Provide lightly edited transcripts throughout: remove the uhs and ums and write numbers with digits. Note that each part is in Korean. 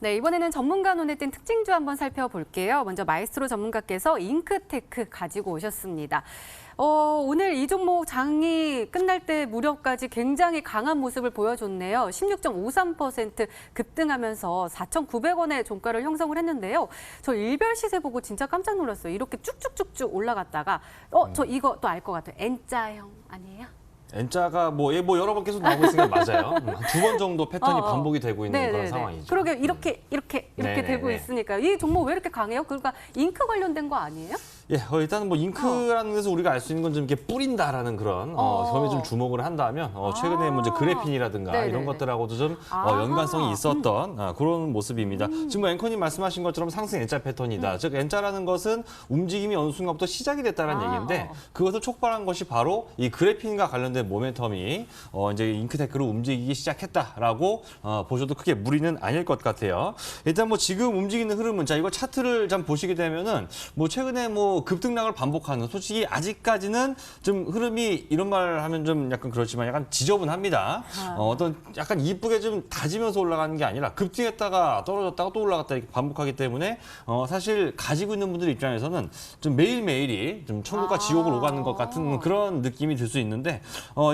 네, 이번에는 전문가 눈에 띈 특징주 한번 살펴볼게요. 먼저 마이스트로 전문가께서 잉크테크 가지고 오셨습니다. 오늘 이 종목 장이 끝날 때 무렵까지 굉장히 강한 모습을 보여줬네요. 16.53% 급등하면서 4,900원의 종가를 형성을 했는데요. 저 일별 시세 보고 진짜 깜짝 놀랐어요. 이렇게 쭉쭉쭉쭉 올라갔다가 저 이거 또 알 것 같아요. N자형 아니에요? N자가 뭐 여러 번 계속 나오고 있으니까 맞아요. 한 두 번 정도 패턴이 반복이 되고 있는 그런 상황이죠. 그러게 이렇게 네네네. 되고 있으니까 이 종목 왜 이렇게 강해요? 그러니까 잉크 관련된 거 아니에요? 예, 일단은 뭐 잉크라는 데서 우리가 알 수 있는 건 좀 이렇게 뿌린다라는 그런 점에 좀 주목을 한다면 최근에 뭐 이제 그래핀이라든가 네네네. 이런 것들하고도 좀 연관성이 있었던 그런 모습입니다. 지금 뭐 앵커님 말씀하신 것처럼 상승 N자 패턴이다. 즉 N자라는 것은 움직임이 어느 순간부터 시작이 됐다는 얘기인데 그것을 촉발한 것이 바로 이 그래핀과 관련된 모멘텀이 이제 잉크테크로 움직이기 시작했다라고 보셔도 크게 무리는 아닐 것 같아요. 일단 뭐 지금 움직이는 흐름은 자 이거 차트를 좀 보시게 되면은 뭐 최근에 뭐 급등락을 반복하는 솔직히 아직까지는 좀 흐름이 이런 말 하면 좀 약간 그렇지만 약간 지저분합니다. 어떤 약간 이쁘게 좀 다지면서 올라가는 게 아니라 급등했다가 떨어졌다가 또 올라갔다 이렇게 반복하기 때문에 사실 가지고 있는 분들 입장에서는 좀 매일매일이 좀 천국과 지옥을 오가는 것 같은 그런 느낌이 들 수 있는데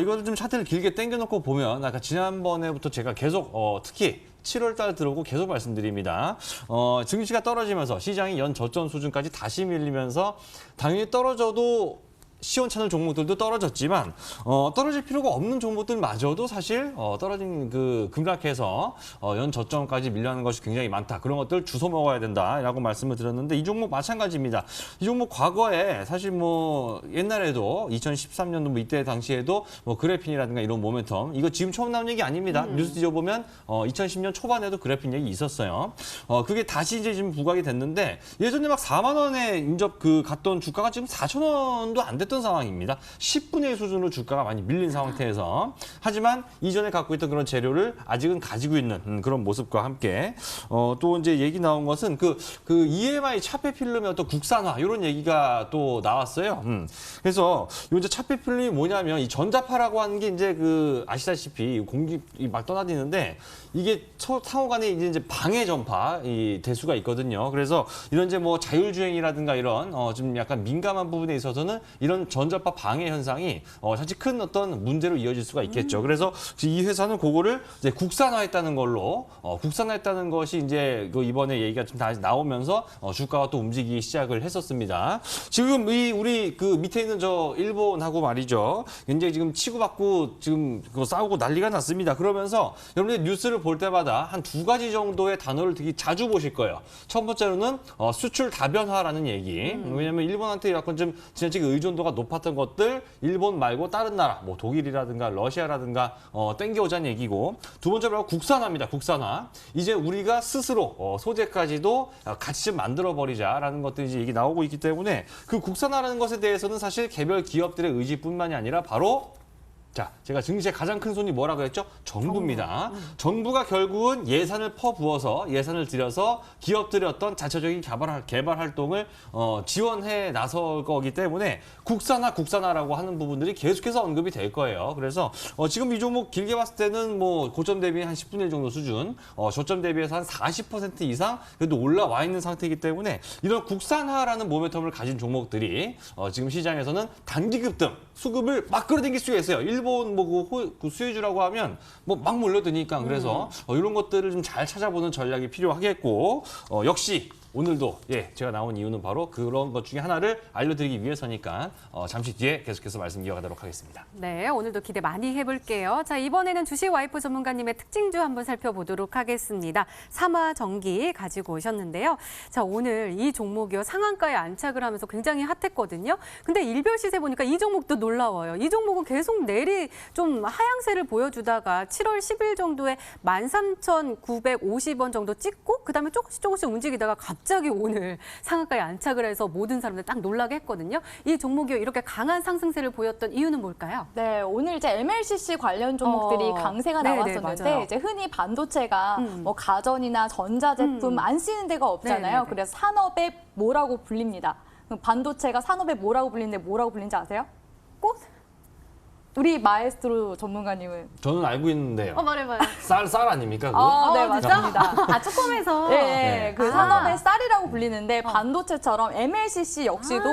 이거를 좀 차트를 길게 당겨놓고 보면 아까 지난번에부터 제가 계속 특히 7월 달 들어오고 계속 말씀드립니다. 증시가 떨어지면서 시장이 연 저점 수준까지 다시 밀리면서 당연히 떨어져도 시원찮을 종목들도 떨어졌지만 떨어질 필요가 없는 종목들마저도 사실 떨어진 그 급락해서 연 저점까지 밀려나는 것이 굉장히 많다. 그런 것들 주워 먹어야 된다라고 말씀을 드렸는데 이 종목 마찬가지입니다. 이 종목 과거에 사실 뭐 옛날에도 2013년도 뭐 이때 당시에도 뭐 그래핀이라든가 이런 모멘텀 이거 지금 처음 나온 얘기 아닙니다. 뉴스 뒤져보면 2010년 초반에도 그래핀 얘기 있었어요. 그게 다시 이제 지금 부각이 됐는데 예전에 막 4만 원에 인접 갔던 주가가 지금 4천 원도 안 됐던 상황입니다. 10분의 1 수준으로 주가가 많이 밀린 상태에서 하지만 이전에 갖고 있던 그런 재료를 아직은 가지고 있는 그런 모습과 함께 또 이제 얘기 나온 것은 그 EMI 차폐 필름의 어떤 국산화 이런 얘기가 또 나왔어요. 그래서 이제 차폐 필름이 뭐냐면 이 전자파라고 하는 게 이제 아시다시피 공기 막 떠나다니는데 이게 상호간에 이제 방해 전파 이 대수가 있거든요. 그래서 이런 이제 뭐 자율주행이라든가 이런 좀 약간 민감한 부분에 있어서는 이런 전자파 방해 현상이 사실 큰 어떤 문제로 이어질 수가 있겠죠. 그래서 이 회사는 그거를 이제 국산화했다는 걸로 국산화했다는 것이 이제 이번에 얘기가 좀 다시 나오면서 주가가 또 움직이기 시작을 했었습니다. 지금 우리 밑에 있는 저 일본하고 말이죠. 굉장히 지금 치고받고 지금 싸우고 난리가 났습니다. 그러면서 여러분들 뉴스를 볼 때마다 한 두 가지 정도의 단어를 되게 자주 보실 거예요. 첫 번째로는 수출 다변화라는 얘기. 왜냐하면 일본한테 약간 좀 지나치게 의존도가 높았던 것들 일본 말고 다른 나라 뭐 독일이라든가 러시아라든가 땡겨오자는 얘기고 두 번째로 국산화입니다. 국산화. 이제 우리가 스스로 소재까지도 같이 좀 만들어버리자라는 것들이 이제 얘기 나오고 있기 때문에 그 국산화라는 것에 대해서는 사실 개별 기업들의 의지뿐만이 아니라 바로 자, 제가 증시의 가장 큰 손이 뭐라고 했죠? 정부입니다. 정부가 결국은 예산을 퍼부어서 예산을 들여서 기업들의 어떤 자체적인 개발 활동을 지원해 나설 거기 때문에 국산화라고 하는 부분들이 계속해서 언급이 될 거예요. 그래서 지금 이 종목 길게 봤을 때는 뭐 고점 대비 한 10분의 1 정도 수준, 저점 대비해서 한 40% 이상 그래도 올라와 있는 상태이기 때문에 이런 국산화라는 모멘텀을 가진 종목들이 지금 시장에서는 단기 급등, 수급을 막 끌어당길 수가 있어요. 일본 그 수혜주라고 하면 뭐 막 몰려드니까 그래서 이런 것들을 좀 잘 찾아보는 전략이 필요하겠고 역시 오늘도 제가 나온 이유는 바로 그런 것 중에 하나를 알려드리기 위해서니까 잠시 뒤에 계속해서 말씀 이어가도록 하겠습니다. 네, 오늘도 기대 많이 해볼게요. 자, 이번에는 주식 와이프 전문가님의 특징주 한번 살펴보도록 하겠습니다. 삼화전기 가지고 오셨는데요. 자, 오늘 이 종목이요 상한가에 안착을 하면서 굉장히 핫했거든요. 근데 일별 시세 보니까 이 종목도 놀라워요. 이 종목은 계속 내리 좀 하향세를 보여주다가 7월 10일 정도에 13,950원 정도 찍고 그다음에 조금씩 움직이다가 갑자기 오늘 상한가에 안착을 해서 모든 사람들 딱 놀라게 했거든요. 이 종목이 이렇게 강한 상승세를 보였던 이유는 뭘까요? 네, 오늘 이제 MLCC 관련 종목들이 강세가 나왔었는데 이제 흔히 반도체가 뭐 가전이나 전자제품 안 쓰이는 데가 없잖아요. 그래서 산업의 뭐라고 불립니다. 반도체가 산업의 뭐라고 불리는데 뭐라고 불리는지 아세요? 꽃? 우리 마에스트로 전문가님은 저는 알고 있는데요. 말해봐요. 쌀 아닙니까? 그거? 네, 진짜? 맞습니다. 조금해서. 네, 그 산업의 쌀이라고 불리는데 반도체처럼 MLCC 역시도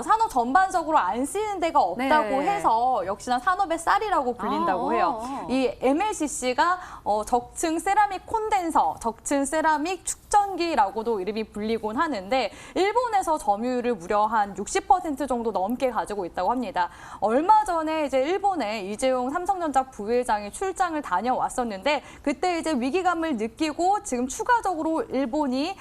산업 전반적으로 안 쓰이는 데가 없다고 네. 해서 역시나 산업의 쌀이라고 불린다고 해요. 이 MLCC가 적층 세라믹 콘덴서, 적층 세라믹 축전기라고도 이름이 불리곤 하는데 일본에서 점유율을 무려 한 60% 정도 넘게 가지고 있다고 합니다. 얼마 전에 이제 일본에 이재용 삼성전자 부회장이 출장을 다녀왔었는데 그때 이제 위기감을 느끼고 지금 추가적으로 일본이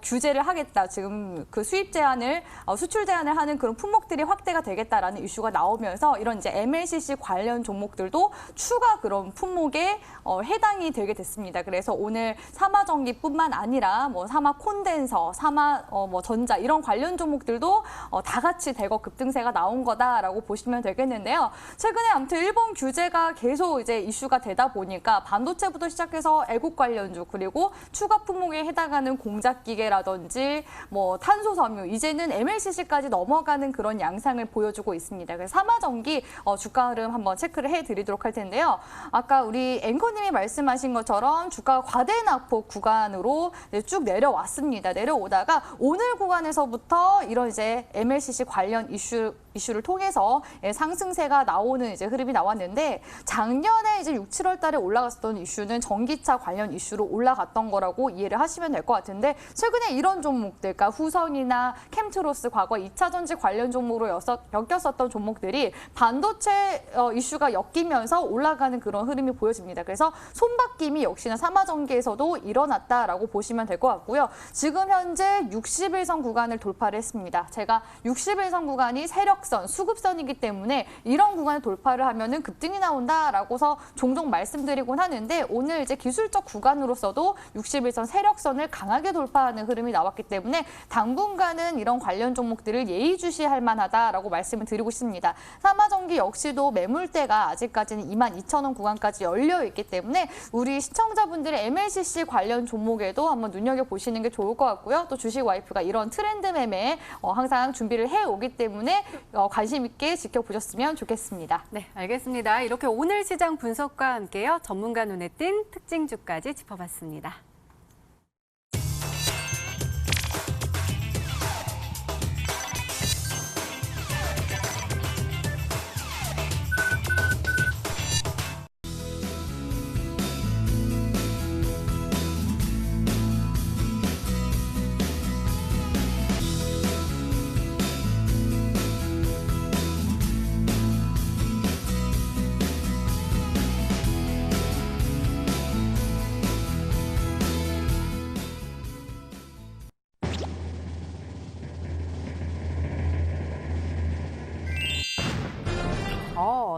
규제를 하겠다. 지금 그 수입 제한을 수출 제한을 하는 그런 품목들이 확대가 되겠다라는 이슈가 나오면서 이런 이제 MLCC 관련 종목들도 추가 그런 품목에 해당이 되게 됐습니다. 그래서 오늘 사마전기뿐만 아니라 뭐 사마 콘덴서, 사마 뭐 전자 이런 관련 종목들도 다 같이 대거 급등세가 나온 거다라고 보시면 되겠는데요. 최근에 아무튼 일본 규제가 계속 이제 이슈가 되다 보니까 반도체부터 시작해서 애국 관련주 그리고 추가 품목에 해당하는 공작기계라든지 뭐 탄소섬유 이제는 MLCC까지 넘어가는 그런 양상을 보여주고 있습니다. 그래서 사마전기 주가 흐름 한번 체크를 해드리도록 할 텐데요. 아까 우리 앵커님이 말씀하신 것처럼 주가가 과대 낙폭 구간으로 쭉 내려왔습니다. 내려오다가 오늘 구간에서부터 이런 이제 MLCC 관련 이슈를 통해서 상승세가 나오는 이제 흐름이 나왔는데 작년에 이제 6, 7월 달에 올라갔었던 이슈는 전기차 관련 이슈로 올라갔던 거라고 이해를 하시면 될 것 같은데 최근에 이런 종목들, 그러니까 후성이나 캠트로스 과거 2차 전지 관련 종목으로 엮였었던 종목들이 반도체 이슈가 엮이면서 올라가는 그런 흐름이 보여집니다. 그래서 손바뀜이 역시나 사마전기에서도 일어났다라고 보시면 될 것 같고요. 지금 현재 60일선 구간을 돌파를 했습니다. 제가 60일선 구간이 세력선, 수급선이기 때문에 이런 구간을 돌파를 하면은 급등이 나온다라고서 종종 말씀드리곤 하는데 오늘 이제 기술적 구간으로서도 60일선 세력선을 강하게 돌파하는 흐름이 나왔기 때문에 당분간은 이런 관련 종목들을 예의주시할 만하다라고 말씀을 드리고 싶습니다. 사마전기 역시도 매물대가 아직까지는 22,000원 구간까지 열려 있기 때문에 우리 시청자분들의 MLCC 관련 종목에도 한번 눈여겨보시는 게 좋을 것 같고요. 또 주식 와이프가 이런 트렌드 매매 항상 준비를 해오기 때문에 관심 있게 지켜보셨으면 좋겠습니다. 네, 알겠습니다. 이렇게 오늘 시장 분석과 함께요. 전문가 눈에 띈 특징주까지 짚어봤습니다.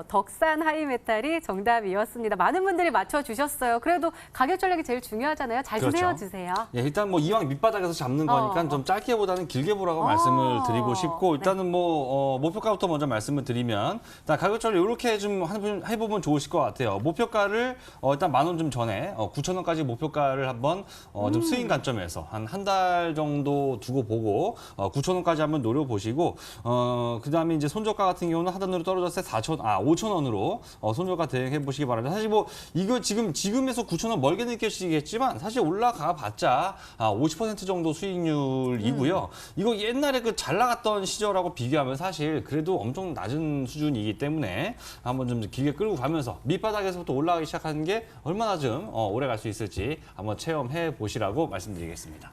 덕산 하이메탈이 정답이었습니다. 많은 분들이 맞춰주셨어요. 그래도 가격 전략이 제일 중요하잖아요. 잘 좀 그렇죠. 세워주세요. 예, 일단 뭐 이왕 밑바닥에서 잡는 거니까 좀 짧게보다는 길게 보라고 말씀을 드리고 싶고 일단은 뭐 목표가부터 먼저 말씀을 드리면 일단 가격 전략 이렇게 좀 해보면 좋으실 것 같아요. 목표가를 일단 10,000원 좀 전에 9,000원까지 목표가를 한번 좀 스윙 관점에서 한 달 정도 두고 보고 9,000원까지 한번 노려보시고 그다음에 이제 손저가 같은 경우는 하단으로 떨어졌을 때 5,000원으로 손절가 대응해 보시기 바랍니다. 사실 뭐 이거 지금에서 9,000원 멀게 느껴지겠지만 사실 올라가 봤자 50% 정도 수익률이고요. 이거 옛날에 그 잘 나갔던 시절하고 비교하면 사실 그래도 엄청 낮은 수준이기 때문에 한번 좀 길게 끌고 가면서 밑바닥에서부터 올라가기 시작하는 게 얼마나 좀 오래 갈 수 있을지 한번 체험해 보시라고 말씀드리겠습니다.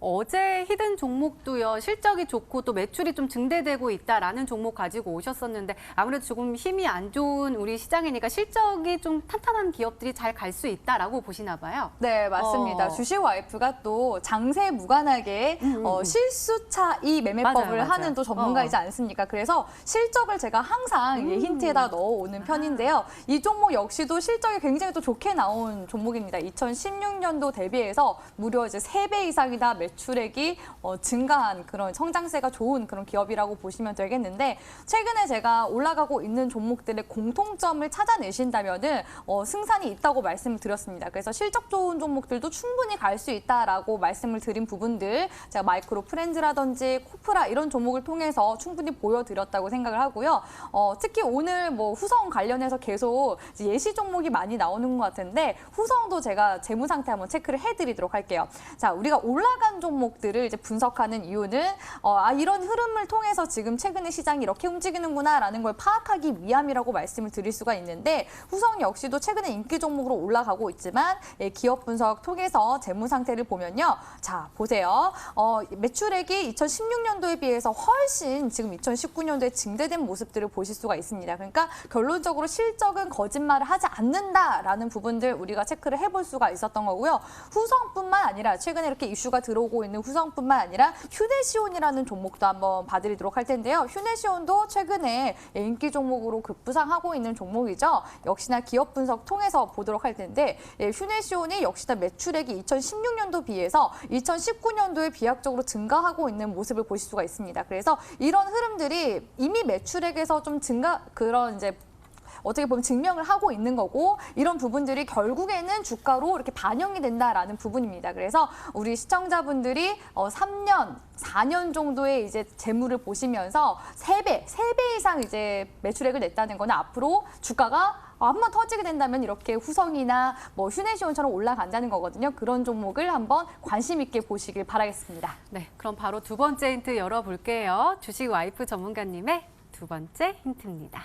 어제 히든 종목도요. 실적이 좋고 또 매출이 좀 증대되고 있다라는 종목 가지고 오셨었는데 아무래도 조금 힘이 안 좋은 우리 시장이니까 실적이 좀 탄탄한 기업들이 잘 갈 수 있다라고 보시나 봐요. 네, 맞습니다. 주식 와이프가 또 장세 무관하게 실수 차이 매매법을 맞아요. 하는 또 전문가이지 않습니까? 그래서 실적을 제가 항상 힌트에다 넣어오는 편인데요. 이 종목 역시도 실적이 굉장히 또 좋게 나온 종목입니다. 2016년도 대비해서 무려 이제 3배 이상이나 매출액이 증가한 그런 성장세가 좋은 그런 기업이라고 보시면 되겠는데 최근에 제가 올라가고 있는 종목들의 공통점을 찾아내신다면은 승산이 있다고 말씀을 드렸습니다. 그래서 실적 좋은 종목들도 충분히 갈 수 있다라고 말씀을 드린 부분들 제가 마이크로 프렌즈라든지 코프라 이런 종목을 통해서 충분히 보여드렸다고 생각을 하고요. 특히 오늘 뭐 후성 관련해서 계속 이제 예시 종목이 많이 나오는 것 같은데 후성도 제가 재무 상태 한번 체크를 해드리도록 할게요. 자, 우리가 올라간 종목들을 이제 분석하는 이유는 이런 흐름을 통해서 지금 최근에 시장이 이렇게 움직이는구나라는 걸 파악하기 위함이라고 말씀을 드릴 수가 있는데 후성 역시도 최근에 인기 종목으로 올라가고 있지만 기업 분석 통해서 재무 상태를 보면요. 자, 보세요. 매출액이 2016년도에 비해서 훨씬 지금 2019년도에 증대된 모습들을 보실 수가 있습니다. 그러니까 결론적으로 실적은 거짓말을 하지 않는다라는 부분들 우리가 체크를 해볼 수가 있었던 거고요. 후성뿐만 아니라 최근에 이렇게 이슈가 들어오고 있는 후성뿐만 아니라 휴대시온이라는 종목도 한번 봐드리도록 할 텐데요. 휴대시온도 최근에 인기 종목으로 급부상하고 있는 종목이죠. 역시나 기업 분석 통해서 보도록 할 텐데 휴대시온이 역시나 매출액이 2016년도 비해서 2019년도에 비약적으로 증가하고 있는 모습을 보실 수가 있습니다. 그래서 이런 흐름들이 이미 매출액에서 좀 그런 이제 어떻게 보면 증명을 하고 있는 거고 이런 부분들이 결국에는 주가로 이렇게 반영이 된다라는 부분입니다. 그래서 우리 시청자분들이 3년, 4년 정도의 이제 재물을 보시면서 3배 이상 이제 매출액을 냈다는 거는 앞으로 주가가 한번 터지게 된다면 이렇게 후성이나 뭐 휴대시온처럼 올라간다는 거거든요. 그런 종목을 한번 관심 있게 보시길 바라겠습니다. 네, 그럼 바로 두 번째 힌트 열어볼게요. 주식 와이프 전문가님의 두 번째 힌트입니다.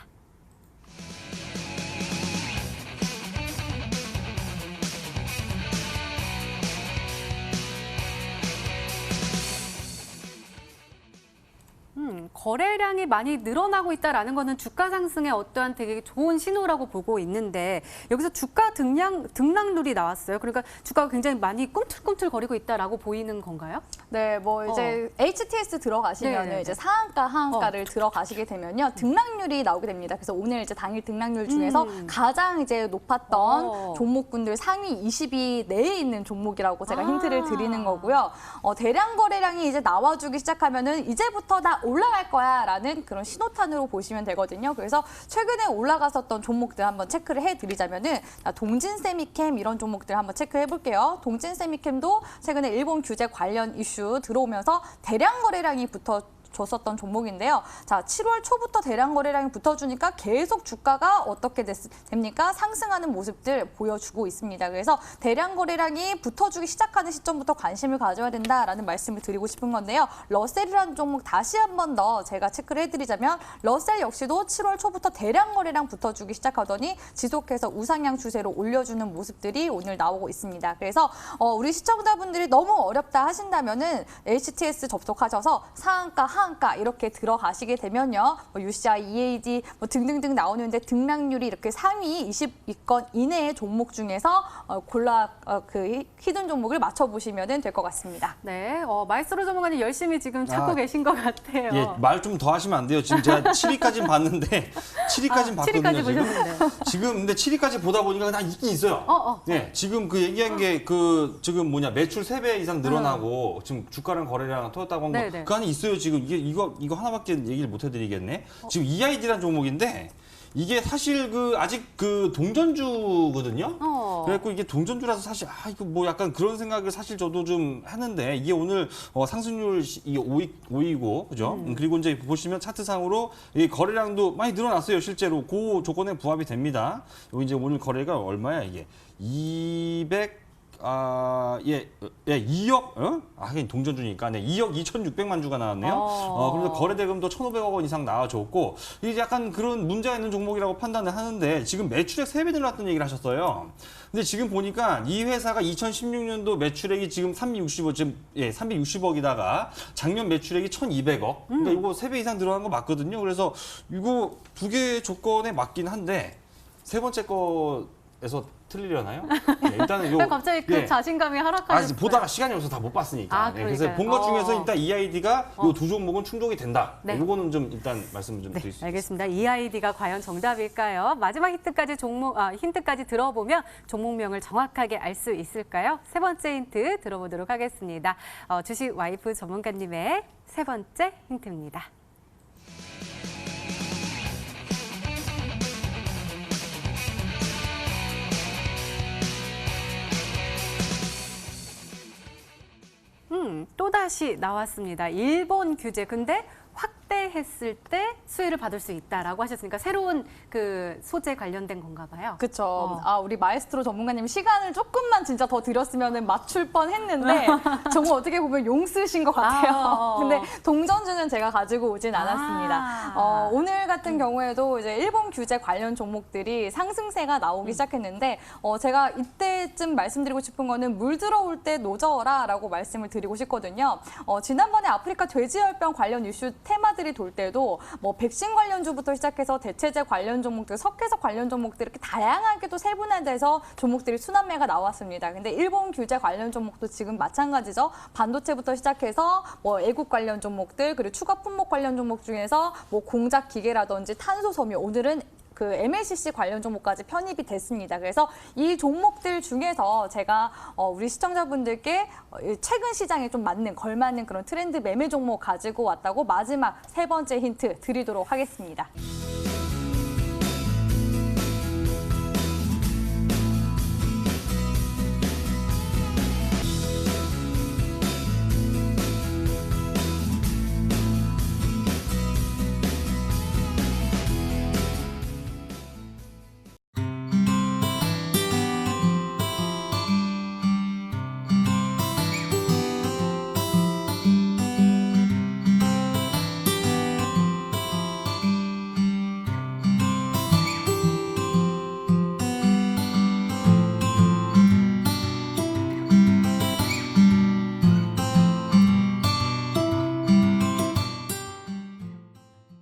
거래량이 많이 늘어나고 있다는 거는 주가 상승에 어떠한 되게 좋은 신호라고 보고 있는데 여기서 주가 등락률이 나왔어요. 그러니까 주가가 굉장히 많이 꿈틀꿈틀거리고 있다라고 보이는 건가요? 네, 뭐 이제 HTS 들어가시면 이제 상한가, 하한가를 들어가시게 되면요 등락률이 나오게 됩니다. 그래서 오늘 이제 당일 등락률 중에서 가장 이제 높았던 종목군들 상위 20위 내에 있는 종목이라고 제가 힌트를 드리는 거고요. 대량 거래량이 이제 나와주기 시작하면은 이제부터 다 올라갈 거야라는 그런 신호탄으로 보시면 되거든요. 그래서 최근에 올라갔었던 종목들 한번 체크를 해드리자면은 동진세미캠 이런 종목들 한번 체크해 볼게요. 동진세미캠도 최근에 일본 규제 관련 이슈 들어오면서 대량 거래량이 줬었던 종목인데요. 자, 7월 초부터 대량 거래량이 붙어주니까 계속 주가가 어떻게 됩니까? 상승하는 모습들 보여주고 있습니다. 그래서 대량 거래량이 붙어주기 시작하는 시점부터 관심을 가져야 된다라는 말씀을 드리고 싶은 건데요. 러셀이라는 종목 다시 한 번 더 제가 체크를 해드리자면 러셀 역시도 7월 초부터 대량 거래량 붙어주기 시작하더니 지속해서 우상향 추세로 올려주는 모습들이 오늘 나오고 있습니다. 그래서 우리 시청자분들이 너무 어렵다 하신다면은 HTS 접속하셔서 상한가, 하한가 이렇게 들어가시게 되면요. UCI, EAD 등등등 나오는데 등락률이 이렇게 상위 20위권 이내의 종목 중에서 그 히든 종목을 맞춰보시면 될 것 같습니다. 네, 마이스로 전문가님 열심히 지금 찾고 계신 것 같아요. 예, 말 좀 더 하시면 안 돼요. 지금 제가 7위까지는 봤는데 7위까지는 봤거든요. 7위까지 보셨는데. 지금 근데 7위까지 보다 보니까 그냥 있긴 있어요. 네, 지금 그 얘기한 게 지금 매출 3배 이상 늘어나고 지금 주가랑 거래량 터졌다고 한 거 그 안에 있어요. 지금 이거 하나밖에 얘기를 못 해드리겠네. 지금 EID라는 종목인데 이게 사실 아직 동전주거든요. 그래갖고 이게 동전주라서 사실 이거 뭐 약간 그런 생각을 사실 저도 좀 하는데 이게 오늘 상승률 이게 5위고 그죠? 그리고 이제 보시면 차트상으로 이 거래량도 많이 늘어났어요. 실제로 그 조건에 부합이 됩니다. 여기 이제 오늘 거래가 얼마야 이게 2억, 하긴 동전주니까, 2억 2,600만 주가 나왔네요. 그래서 거래대금도 1,500억 원 이상 나와줬고, 이게 약간 그런 문제가 있는 종목이라고 판단을 하는데, 지금 매출액 3배 늘어났다는 얘기를 하셨어요. 근데 지금 보니까 이 회사가 2016년도 매출액이 지금 360억이다가 작년 매출액이 1,200억. 그러니까 이거 3배 이상 늘어난 거 맞거든요. 그래서 이거 두 개 조건에 맞긴 한데, 세 번째 거, 에서 틀리려나요? 네, 일단은 왜 갑자기 그 예. 자신감이 하락하셨어요? 보다가 시간이 없어서 다 못 봤으니까. 아, 네, 그래서 그러니까요. 본 것 중에서 일단 EID가 이 두 종목은 충족이 된다. 네. 이거는 좀 일단 말씀을 좀 네, 드릴 수 있습니다. 알겠습니다. EID가 과연 정답일까요? 마지막 힌트까지 들어보면 종목명을 정확하게 알 수 있을까요? 세 번째 힌트 들어보도록 하겠습니다. 주식 와이프 전문가님의 세 번째 힌트입니다. 또다시 나왔습니다. 일본 규제. 근데 확대했을 때 수혜를 받을 수 있다라고 하셨으니까 새로운 그 소재 관련된 건가 봐요. 그렇죠. 우리 마에스트로 전문가님 시간을 조금만 진짜 더 드렸으면 맞출 뻔했는데 정말 어떻게 보면 용 쓰신 것 같아요. 근데 동전주는 제가 가지고 오진 않았습니다. 오늘 같은 경우에도 이제 일본 규제 관련 종목들이 상승세가 나오기 시작했는데 제가 이때쯤 말씀드리고 싶은 거는 물 들어올 때 노져라라고 말씀을 드리고 싶거든요. 지난번에 아프리카 돼지열병 관련 이슈 테마들이 돌 때도 뭐 백신 관련주부터 시작해서 대체제 관련 종목들, 석회석 관련 종목들 이렇게 다양하게도 세분화돼서 종목들이 순환매가 나왔습니다. 근데 일본 규제 관련 종목도 지금 마찬가지죠. 반도체부터 시작해서 뭐 애국 관련 종목들 그리고 추가 품목 관련 종목 중에서 뭐 공작 기계라든지 탄소 섬유 오늘은 그 MLCC 관련 종목까지 편입이 됐습니다. 그래서 이 종목들 중에서 제가 우리 시청자분들께 최근 시장에 좀 맞는 걸맞는 그런 트렌드 매매 종목 가지고 왔다고 마지막 세 번째 힌트 드리도록 하겠습니다.